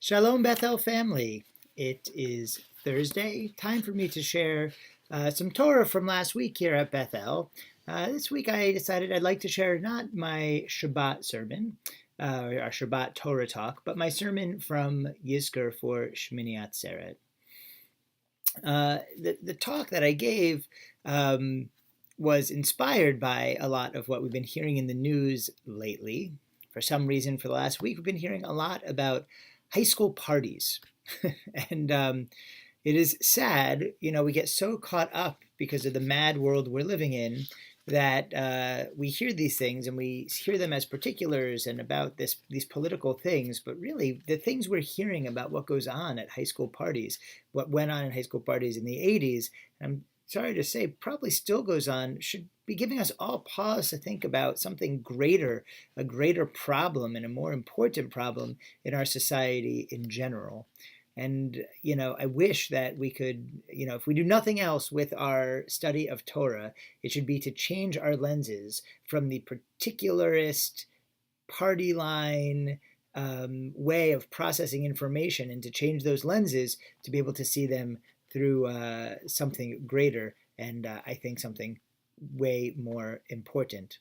Shalom, Bethel family. It is Thursday. Time for me to share some Torah from last week here at Bethel. This week I decided I'd like to share not my Shabbat sermon, our Shabbat Torah talk, but my sermon from Yizkor for Shemini Atzeret. The talk that I gave was inspired by a lot of what we've been hearing in the news lately. For some reason, for the last week, we've been hearing a lot about high school parties. and it is sad, we get so caught up because of the mad world we're living in that we hear these things and we hear them as particulars and about these political things, but really the things we're hearing about what goes on at high school parties, what went on in high school parties in the 80s, I'm sorry to say, probably still goes on, should be giving us all pause to think about something greater, a greater problem and a more important problem in our society in general. And, I wish that we could, if we do nothing else with our study of Torah, it should be to change our lenses from the particularist party line way of processing information and to change those lenses to be able to see them through something greater and I think something way more important.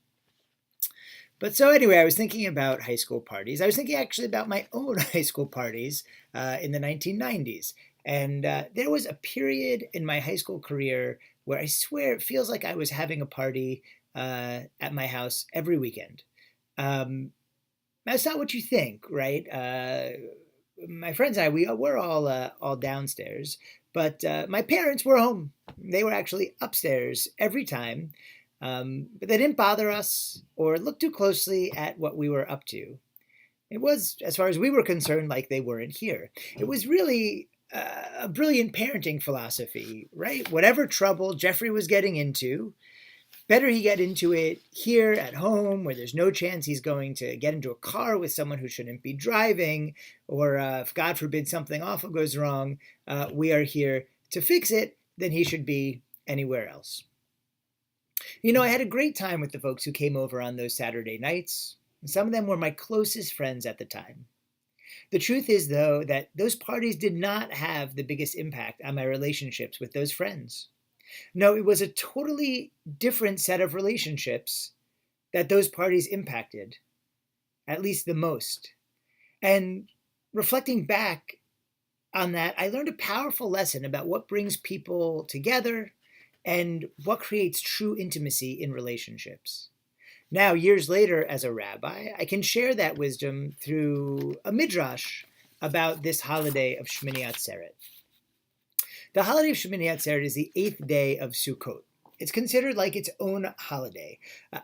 But so anyway, I was thinking about high school parties. I was thinking actually about my own high school parties in the 1990s. And there was a period in my high school career where I swear it feels like I was having a party at my house every weekend. That's not what you think, right? My friends and I, we were all downstairs, but my parents were home. They were actually upstairs every time. But they didn't bother us or look too closely at what we were up to. It was, as far as we were concerned, like they weren't here. It was really a brilliant parenting philosophy, right? Whatever trouble Jeffrey was getting into, better he get into it here at home where there's no chance he's going to get into a car with someone who shouldn't be driving, or if God forbid something awful goes wrong, we are here to fix it, than he should be anywhere else. I had a great time with the folks who came over on those Saturday nights. Some of them were my closest friends at the time. The truth is, though, that those parties did not have the biggest impact on my relationships with those friends. No, it was a totally different set of relationships that those parties impacted, at least the most. And reflecting back on that, I learned a powerful lesson about what brings people together and what creates true intimacy in relationships. Now, years later, as a rabbi, I can share that wisdom through a midrash about this holiday of Shemini Atzeret. The holiday of Shemini Atzeret is the 8th day of Sukkot. It's considered like its own holiday.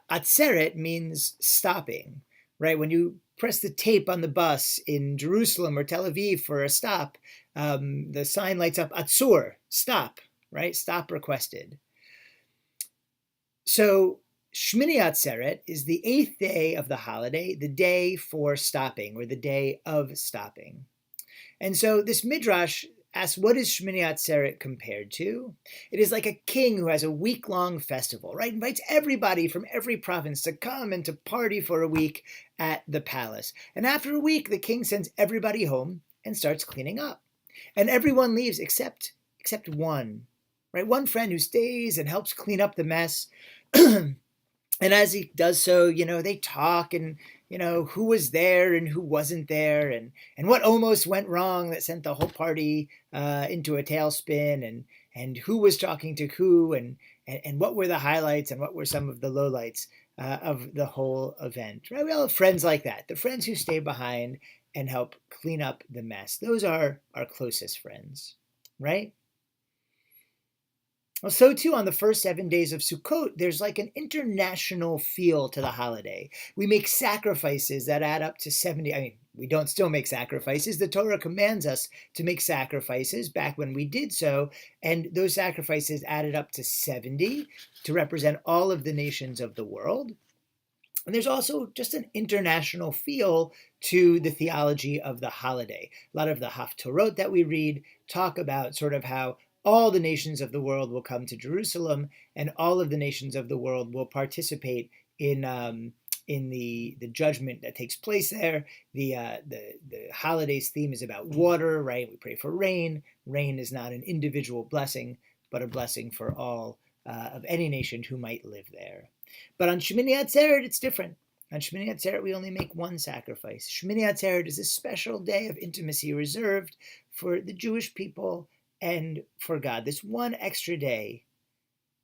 Atzeret means stopping, right? When you press the tape on the bus in Jerusalem or Tel Aviv for a stop, the sign lights up, Atzur, stop, right? Stop requested. So Shemini Atzeret is the 8th day of the holiday, the day for stopping, or the day of stopping. And so this midrash asks, what is Shemini Atzeret compared to? It is like a king who has a week-long festival, right? Invites everybody from every province to come and to party for a week at the palace. And after a week, the king sends everybody home and starts cleaning up. And everyone leaves except one, right? One friend who stays and helps clean up the mess. And as he does so, they talk and, who was there and who wasn't there and what almost went wrong that sent the whole party into a tailspin and who was talking to who and what were the highlights and what were some of the lowlights of the whole event, right? We all have friends like that, the friends who stay behind and help clean up the mess. Those are our closest friends, right? Well, so too on the first 7 days of Sukkot, there's like an international feel to the holiday. We make sacrifices that add up to 70. I mean, we don't still make sacrifices. The Torah commands us to make sacrifices back when we did so. And those sacrifices added up to 70 to represent all of the nations of the world. And there's also just an international feel to the theology of the holiday. A lot of the Haftorot that we read talk about sort of how all the nations of the world will come to Jerusalem, and all of the nations of the world will participate in in the judgment that takes place there. The holidays theme is about water, right? We pray for rain. Rain is not an individual blessing, but a blessing for all of any nation who might live there. But on Shemini Atzeret, it's different. On Shemini Atzeret, we only make one sacrifice. Shemini Atzeret is a special day of intimacy reserved for the Jewish people and for God. This one extra day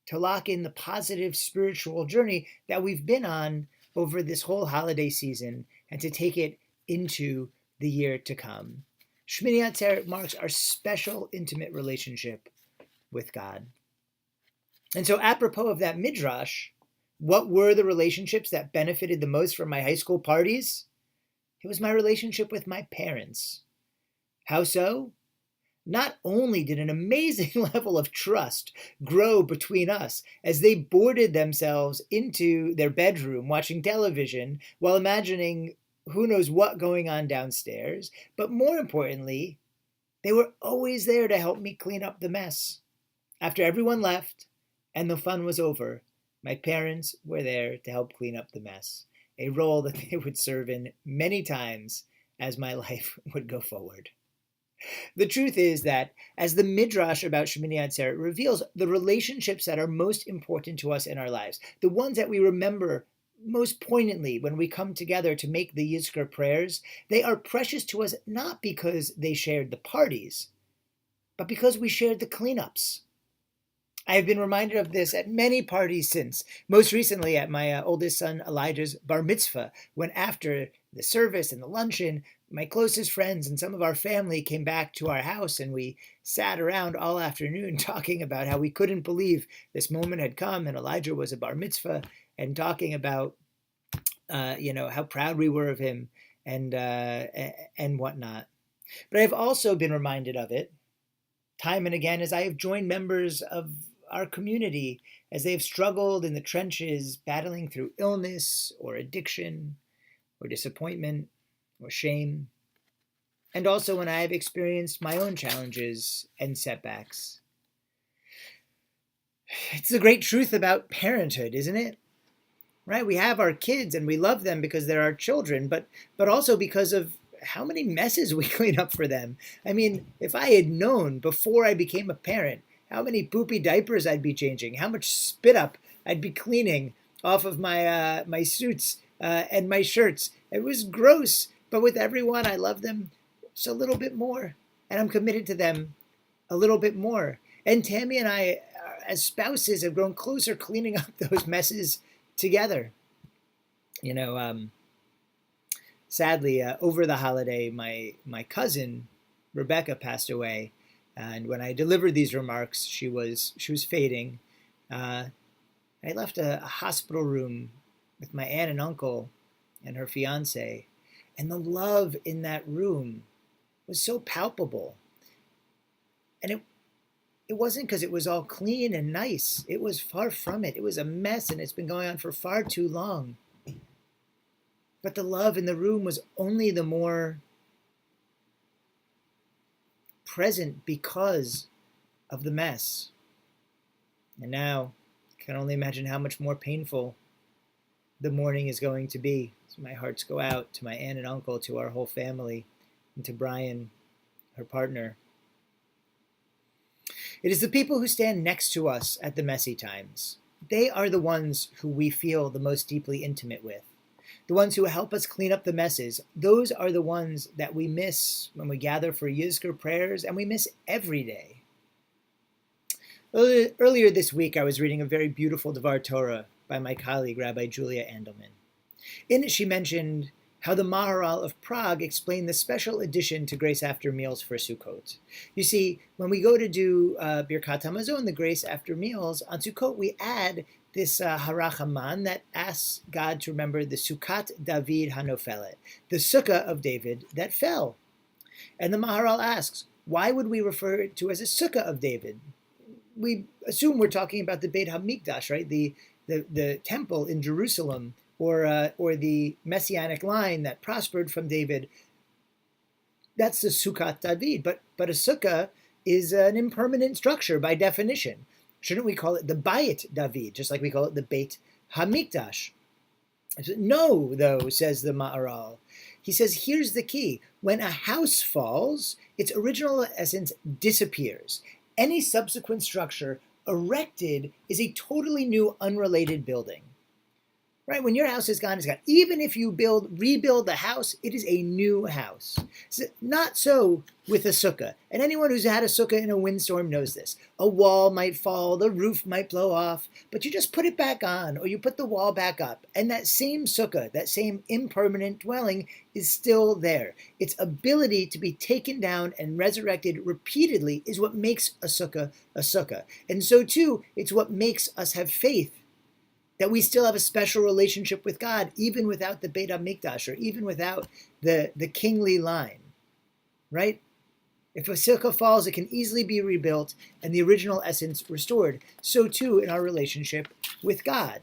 to lock in the positive spiritual journey that we've been on over this whole holiday season and to take it into the year to come. Shemini Atzeret marks our special intimate relationship with God. And so apropos of that midrash, what were the relationships that benefited the most from my high school parties? It was my relationship with my parents. How so? Not only did an amazing level of trust grow between us as they boarded themselves into their bedroom watching television while imagining who knows what going on downstairs, but more importantly, they were always there to help me clean up the mess. After everyone left and the fun was over, my parents were there to help clean up the mess, a role that they would serve in many times as my life would go forward. The truth is that, as the Midrash about Shemini Atzeret reveals, the relationships that are most important to us in our lives, the ones that we remember most poignantly when we come together to make the Yizkor prayers, they are precious to us not because they shared the parties, but because we shared the cleanups. I have been reminded of this at many parties since, most recently at my oldest son Elijah's bar mitzvah, when after the service and the luncheon, my closest friends and some of our family came back to our house and we sat around all afternoon talking about how we couldn't believe this moment had come and Elijah was a bar mitzvah, and talking about how proud we were of him and whatnot. But I've also been reminded of it time and again as I have joined members of our community as they have struggled in the trenches, battling through illness or addiction or disappointment or shame, and also when I have experienced my own challenges and setbacks. It's the great truth about parenthood, isn't it? Right? We have our kids and we love them because they're our children, but also because of how many messes we clean up for them. I mean, if I had known before I became a parent how many poopy diapers I'd be changing, how much spit up I'd be cleaning off of my my suits and my shirts. It was gross, but with everyone, I love them just a little bit more, and I'm committed to them a little bit more. And Tammy and I, as spouses, have grown closer cleaning up those messes together. Sadly, over the holiday, my cousin Rebecca passed away, and when I delivered these remarks, she was fading. I left a hospital room with my aunt and uncle and her fiance, and the love in that room was so palpable. And it wasn't because it was all clean and nice. It was far from it. It was a mess, and it's been going on for far too long. But the love in the room was only the more present because of the mess. And now I can only imagine how much more painful the mourning is going to be. So my hearts go out to my aunt and uncle, to our whole family, and to Brian, her partner. It is the people who stand next to us at the messy times. They are the ones who we feel the most deeply intimate with. The ones who help us clean up the messes. Those are the ones that we miss when we gather for Yizkor prayers, and we miss every day. Earlier this week, I was reading a very beautiful Devar Torah by my colleague, Rabbi Julia Andelman. In it, she mentioned how the Maharal of Prague explained the special addition to Grace After Meals for Sukkot. You see, when we go to do Birkat HaMazon, the Grace After Meals, on Sukkot we add this Harachaman that asks God to remember the Sukkat David Hanofelet, the Sukkah of David that fell. And the Maharal asks, why would we refer it to as a Sukkah of David? We assume we're talking about the Beit HaMikdash, right? The temple in Jerusalem, or the messianic line that prospered from David. That's the Sukkat David. But a sukkah is an impermanent structure by definition. Shouldn't we call it the Bayit David, just like we call it the Beit HaMikdash? I said, no, though, says the Ma'aral. He says, here's the key. When a house falls, its original essence disappears. Any subsequent structure erected is a totally new, unrelated building. Right? When your house is gone, it's gone. Even if you rebuild the house, it is a new house. So, not so with a sukkah. And anyone who's had a sukkah in a windstorm knows this. A wall might fall, the roof might blow off, but you just put it back on, or you put the wall back up. And that same sukkah, that same impermanent dwelling, is still there. Its ability to be taken down and resurrected repeatedly is what makes a sukkah a sukkah. And so too, it's what makes us have faith that we still have a special relationship with God, even without the Beit HaMikdash, or even without the kingly line, right? If a sukkah falls, it can easily be rebuilt and the original essence restored. So too in our relationship with God.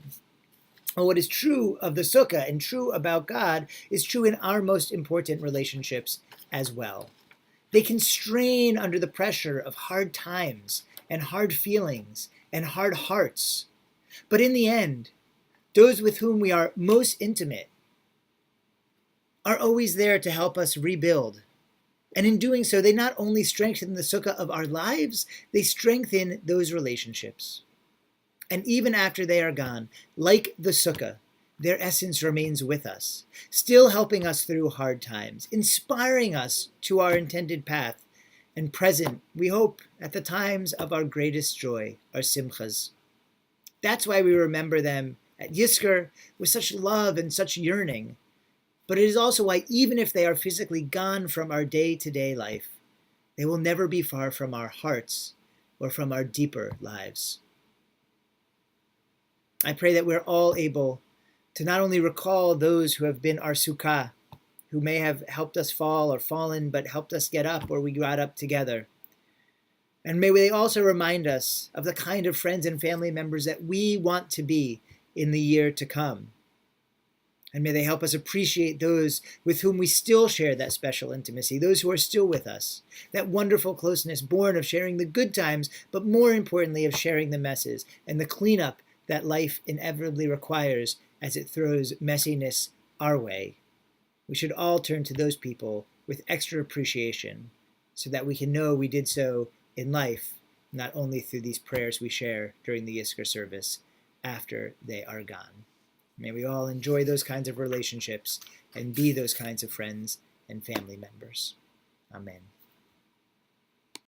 And what is true of the sukkah and true about God is true in our most important relationships as well. They can strain under the pressure of hard times and hard feelings and hard hearts. But in the end, those with whom we are most intimate are always there to help us rebuild. And in doing so, they not only strengthen the sukkah of our lives, they strengthen those relationships. And even after they are gone, like the sukkah, their essence remains with us, still helping us through hard times, inspiring us to our intended path, and present, we hope, at the times of our greatest joy, our simchas. That's why we remember them at Yizkor with such love and such yearning. But it is also why, even if they are physically gone from our day-to-day life, they will never be far from our hearts or from our deeper lives. I pray that we're all able to not only recall those who have been our sukkah, who may have helped us fall or fallen, but helped us get up, or we got up together. And may they also remind us of the kind of friends and family members that we want to be in the year to come. And may they help us appreciate those with whom we still share that special intimacy, those who are still with us, that wonderful closeness born of sharing the good times, but more importantly of sharing the messes and the cleanup that life inevitably requires as it throws messiness our way. We should all turn to those people with extra appreciation so that we can know we did so in life, not only through these prayers we share during the Yizkor service after they are gone. May we all enjoy those kinds of relationships and be those kinds of friends and family members. Amen.